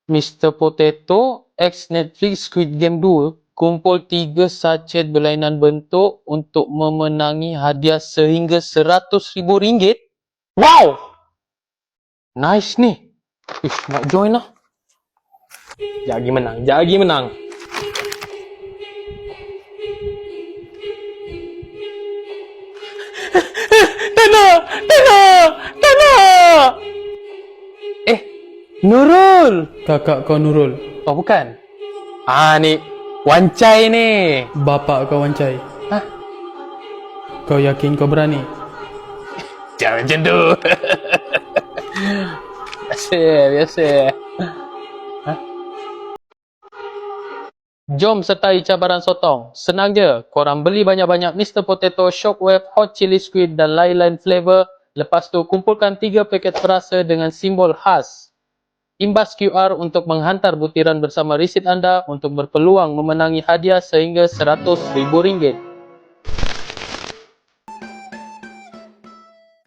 Mr. Potato X Netflix Squid Game 2 kumpul 3 sachet berlainan bentuk untuk memenangi hadiah sehingga RM100,000. Wow! Nice ni. Ish, nak join lah. Jagi menang. Tak nak! Nurul! Kakak kau Nurul. Oh, bukan? Ni Wancai ni. Bapak kau Wancai. Hah? Kau yakin kau berani? Jangan macam tu. Biasa. Jom sertai cabaran sotong. Senang je. Korang beli banyak-banyak Mr. Potato, Shockwave, Hot Chili Squid dan lain-lain flavor. Lepas tu kumpulkan 3 paket perasa dengan simbol khas. Imbas QR untuk menghantar butiran bersama resit anda untuk berpeluang memenangi hadiah sehingga RM100,000.